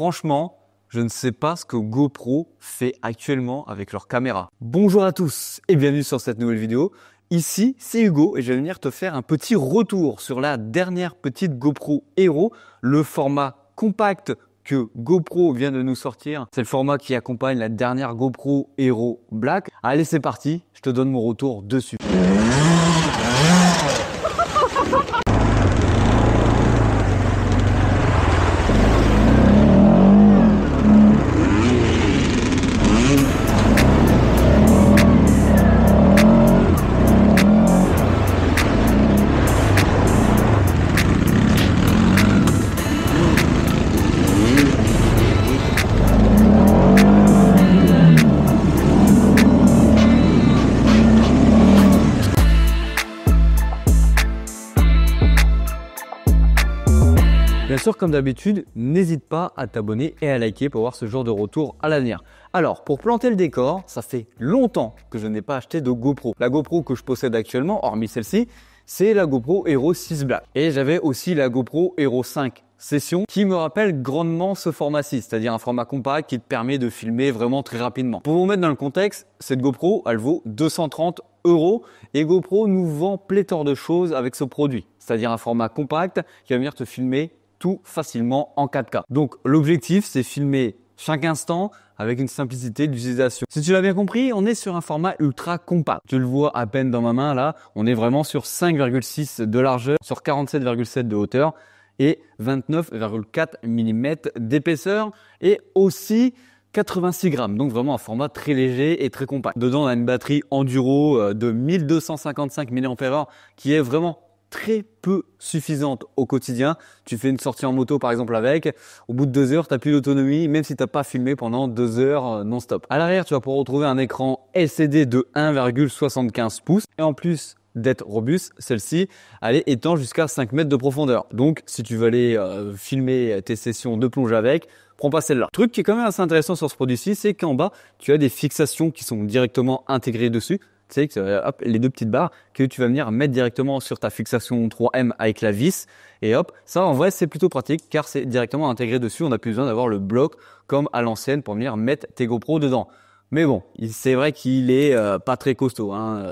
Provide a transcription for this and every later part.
Franchement, je ne sais pas ce que GoPro fait actuellement avec leur caméra. Bonjour à tous et bienvenue sur cette nouvelle vidéo. Ici, c'est Hugo et je vais venir te faire un petit retour sur la dernière petite GoPro Hero, le format compact que GoPro vient de nous sortir. C'est le format qui accompagne la dernière GoPro Hero Black. Allez, c'est parti, je te donne mon retour dessus. Bien sûr, comme d'habitude, n'hésite pas à t'abonner et à liker pour voir ce genre de retour à l'avenir. Alors, pour planter le décor, ça fait longtemps que je n'ai pas acheté de GoPro. La GoPro que je possède actuellement, hormis celle-ci, c'est la GoPro Hero 6 Black. Et j'avais aussi la GoPro Hero 5 Session qui me rappelle grandement ce format-ci, c'est-à-dire un format compact qui te permet de filmer vraiment très rapidement. Pour vous mettre dans le contexte, cette GoPro, elle vaut 230 € et GoPro nous vend pléthore de choses avec ce produit, c'est-à-dire un format compact qui va venir te filmer tout facilement en 4K. Donc l'objectif, c'est filmer chaque instant avec une simplicité d'utilisation. Si tu l'as bien compris, on est sur un format ultra compact. Tu le vois à peine dans ma main là, on est vraiment sur 5,6 de largeur, sur 47,7 de hauteur et 29,4 mm d'épaisseur et aussi 86 grammes, donc vraiment un format très léger et très compact. Dedans, on a une batterie enduro de 1255 mAh qui est vraiment très peu suffisante au quotidien. Tu fais une sortie en moto par exemple avec, au bout de 2 heures, tu n'as plus d'autonomie, même si tu n'as pas filmé pendant 2 heures non-stop. À l'arrière, tu vas pouvoir retrouver un écran LCD de 1,75 pouces et en plus d'être robuste, celle-ci, elle étend jusqu'à 5 mètres de profondeur. Donc, si tu veux aller filmer tes sessions de plonge avec, prends pas celle-là. Le truc qui est quand même assez intéressant sur ce produit-ci, c'est qu'en bas, tu as des fixations qui sont directement intégrées dessus. Tu sais que hop, les deux petites barres que tu vas venir mettre directement sur ta fixation 3M avec la vis et hop, ça en vrai c'est plutôt pratique car c'est directement intégré dessus, on n'a plus besoin d'avoir le bloc comme à l'ancienne pour venir mettre tes GoPro dedans. Mais bon, c'est vrai qu'il est pas très costaud, hein.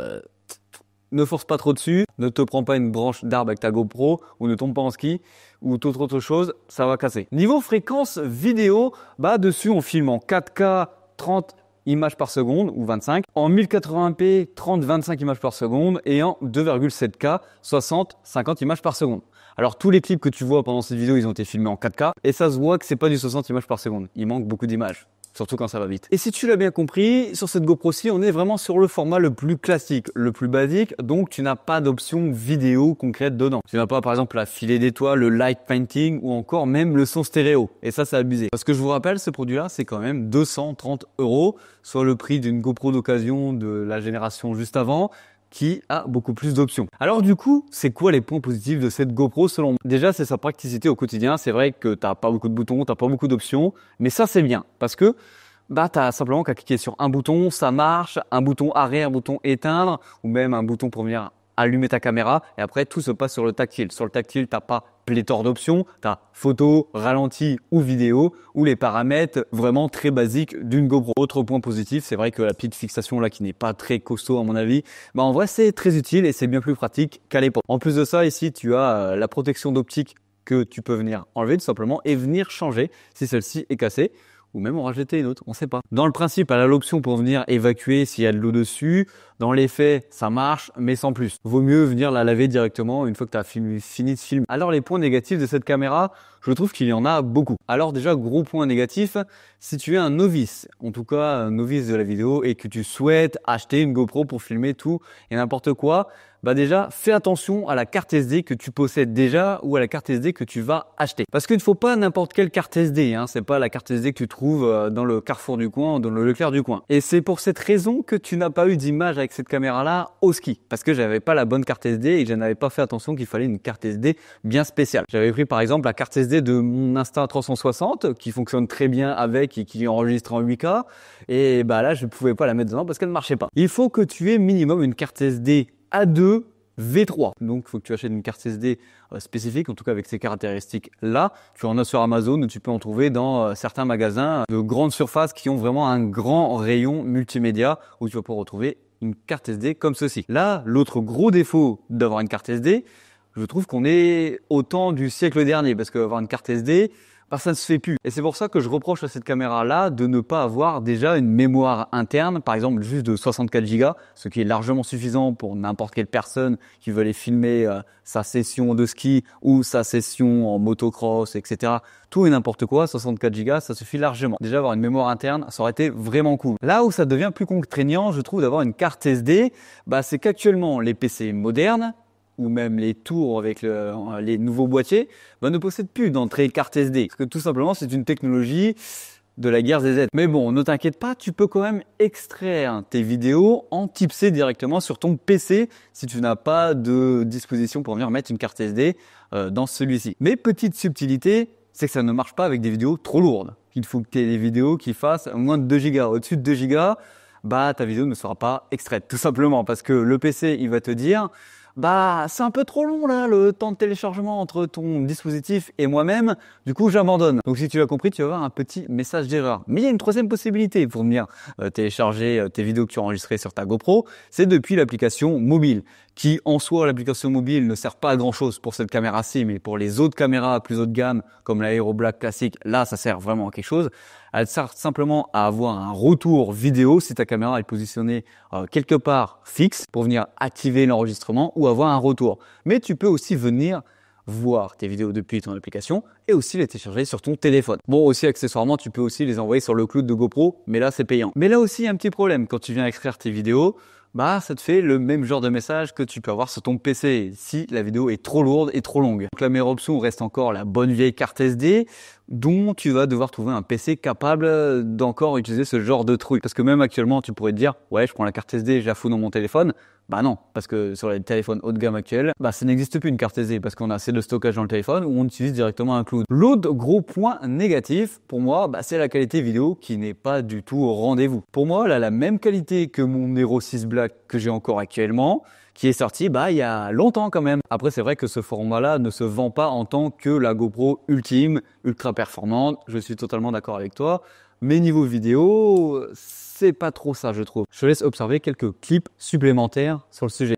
Ne force pas trop dessus, ne te prends pas une branche d'arbre avec ta GoPro ou ne tombe pas en ski ou toute autre chose, ça va casser. Niveau fréquence vidéo, bah dessus on filme en 4K 30 images par seconde ou 25, en 1080p 30-25 images par seconde et en 2,7K 60-50 images par seconde. Alors tous les clips que tu vois pendant cette vidéo, ils ont été filmés en 4K et ça se voit que c'est pas du 60 images par seconde. Il manque beaucoup d'images. Surtout quand ça va vite. Et si tu l'as bien compris, sur cette GoPro-ci, on est vraiment sur le format le plus classique, le plus basique, donc tu n'as pas d'option vidéo concrète dedans. Tu n'as pas par exemple la filet d'étoiles, le light painting ou encore même le son stéréo. Et ça, c'est abusé. Parce que je vous rappelle, ce produit-là, c'est quand même 230 €, soit le prix d'une GoPro d'occasion de la génération juste avant, qui a beaucoup plus d'options. Alors du coup, c'est quoi les points positifs de cette GoPro selon moi? Déjà, c'est sa praticité au quotidien. C'est vrai que t'as pas beaucoup de boutons, t'as pas beaucoup d'options, mais ça c'est bien parce que bah t'as simplement qu'à cliquer sur un bouton, ça marche, un bouton arrêt, un bouton éteindre, ou même un bouton pour venir allumer ta caméra et après tout se passe sur le tactile. Sur le tactile, t'as pas pléthore d'options, t'as photo, ralenti ou vidéo ou les paramètres vraiment très basiques d'une GoPro. Autre point positif, c'est vrai que la petite fixation là qui n'est pas très costaud à mon avis, bah en vrai c'est très utile et c'est bien plus pratique qu'à l'époque. En plus de ça, ici tu as la protection d'optique que tu peux venir enlever tout simplement et venir changer si celle-ci est cassée. Ou même en rajouter une autre, on ne sait pas. Dans le principe, elle a l'option pour venir évacuer s'il y a de l'eau dessus. Dans les faits, ça marche, mais sans plus. Vaut mieux venir la laver directement une fois que tu as fini de filmer. Alors les points négatifs de cette caméra, je trouve qu'il y en a beaucoup. Alors déjà, gros point négatif, si tu es un novice, en tout cas un novice de la vidéo, et que tu souhaites acheter une GoPro pour filmer tout et n'importe quoi, bah déjà, fais attention à la carte SD que tu possèdes déjà ou à la carte SD que tu vas acheter. Parce qu'il ne faut pas n'importe quelle carte SD, hein. C'est pas la carte SD que tu trouves dans le Carrefour du coin ou dans le Leclerc du coin. Et c'est pour cette raison que tu n'as pas eu d'image avec cette caméra-là au ski. Parce que j'avais pas la bonne carte SD et je n'avais pas fait attention qu'il fallait une carte SD bien spéciale. J'avais pris par exemple la carte SD de mon Insta360 qui fonctionne très bien avec et qui enregistre en 8K. Et bah là, je ne pouvais pas la mettre dedans parce qu'elle ne marchait pas. Il faut que tu aies minimum une carte SD A2 V3. Donc, il faut que tu achètes une carte SD spécifique, en tout cas avec ces caractéristiques-là. Tu en as sur Amazon, tu peux en trouver dans certains magasins de grandes surfaces qui ont vraiment un grand rayon multimédia où tu vas pouvoir retrouver une carte SD comme ceci. Là, l'autre gros défaut d'avoir une carte SD, je trouve qu'on est au temps du siècle dernier parce qu'avoir une carte SD, ça ne se fait plus. Et c'est pour ça que je reproche à cette caméra-là de ne pas avoir déjà une mémoire interne, par exemple juste de 64 Go, ce qui est largement suffisant pour n'importe quelle personne qui veut aller filmer sa session de ski ou sa session en motocross, etc. Tout et n'importe quoi, 64 Go, ça suffit largement. Déjà avoir une mémoire interne, ça aurait été vraiment cool. Là où ça devient plus contraignant, je trouve, d'avoir une carte SD, c'est qu'actuellement les PC modernes, ou même les tours avec les nouveaux boîtiers, ne possèdent plus d'entrée carte SD. Parce que tout simplement, c'est une technologie de la guerre ZZ. Mais bon, ne t'inquiète pas, tu peux quand même extraire tes vidéos en type C directement sur ton PC si tu n'as pas de disposition pour venir mettre une carte SD dans celui-ci. Mais petite subtilité, c'est que ça ne marche pas avec des vidéos trop lourdes. Il faut que tu aies des vidéos qui fassent moins de 2 Go. Au-dessus de 2 Go, ta vidéo ne sera pas extraite. Tout simplement parce que le PC, il va te dire c'est un peu trop long là, le temps de téléchargement entre ton dispositif et moi-même, du coup j'abandonne. Donc si tu l'as compris, tu vas avoir un petit message d'erreur. Mais il y a une troisième possibilité pour venir télécharger tes vidéos que tu as enregistrées sur ta GoPro, c'est depuis l'application mobile, qui en soi, l'application mobile ne sert pas à grand chose pour cette caméra-ci, mais pour les autres caméras plus haut de gamme, comme la Aero Black classique, là ça sert vraiment à quelque chose. Elle sert simplement à avoir un retour vidéo si ta caméra est positionnée quelque part fixe pour venir activer l'enregistrement ou avoir un retour. Mais tu peux aussi venir voir tes vidéos depuis ton application et aussi les télécharger sur ton téléphone. Bon, aussi accessoirement, tu peux aussi les envoyer sur le cloud de GoPro, mais là c'est payant. Mais là aussi, il y a un petit problème. Quand tu viens extraire tes vidéos, ça te fait le même genre de message que tu peux avoir sur ton PC si la vidéo est trop lourde et trop longue. Donc la meilleure option reste encore la bonne vieille carte SD dont tu vas devoir trouver un PC capable d'encore utiliser ce genre de truc. Parce que même actuellement, tu pourrais te dire « Ouais, je prends la carte SD, je la fous dans mon téléphone ». Non, parce que sur les téléphones haut de gamme actuels, ça n'existe plus une carte SD parce qu'on a assez de stockage dans le téléphone où on utilise directement un cloud. L'autre gros point négatif pour moi, c'est la qualité vidéo qui n'est pas du tout au rendez-vous. Pour moi, elle a la même qualité que mon Hero 6 Black que j'ai encore actuellement, qui est sorti il y a longtemps quand même. Après, c'est vrai que ce format-là ne se vend pas en tant que la GoPro ultime, ultra performante. Je suis totalement d'accord avec toi. Mais niveau vidéo, c'est pas trop ça, je trouve. Je te laisse observer quelques clips supplémentaires sur le sujet.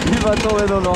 Il va tomber dans l'eau.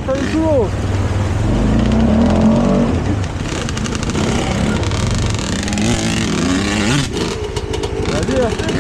T'as les chevaux. Vas-y.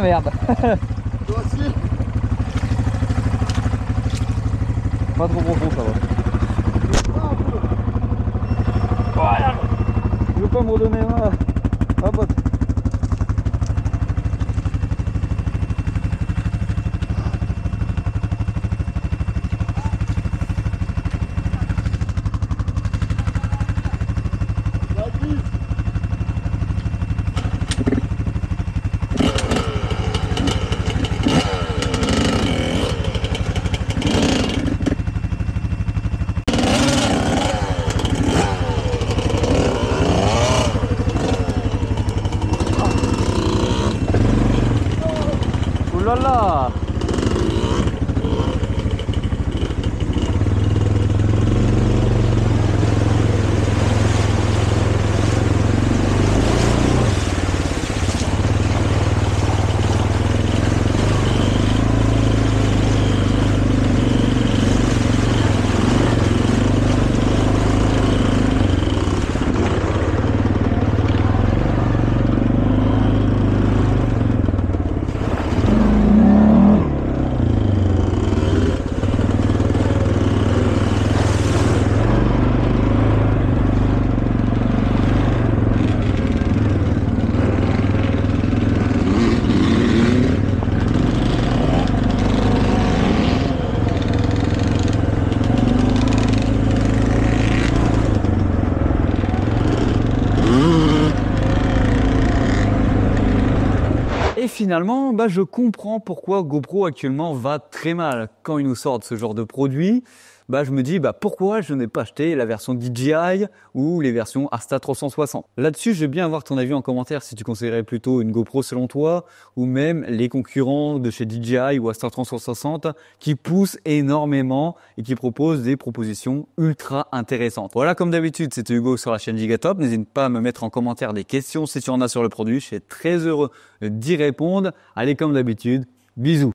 Ah merde. Toi aussi. Pas trop profond, ça va. Voilà. Je veux pas me redonner ma pote. Ouh là là. Et finalement, je comprends pourquoi GoPro actuellement va très mal. Quand ils nous sortent ce genre de produit, je me dis pourquoi je n'ai pas acheté la version DJI ou les versions Insta360. Là-dessus, je veux bien avoir ton avis en commentaire si tu conseillerais plutôt une GoPro selon toi ou même les concurrents de chez DJI ou Insta360 qui poussent énormément et qui proposent des propositions ultra intéressantes. Voilà, comme d'habitude, c'était Hugo sur la chaîne Gigatop. N'hésite pas à me mettre en commentaire des questions si tu en as sur le produit. Je serai très heureux d'y répondre. Allez, comme d'habitude, bisous.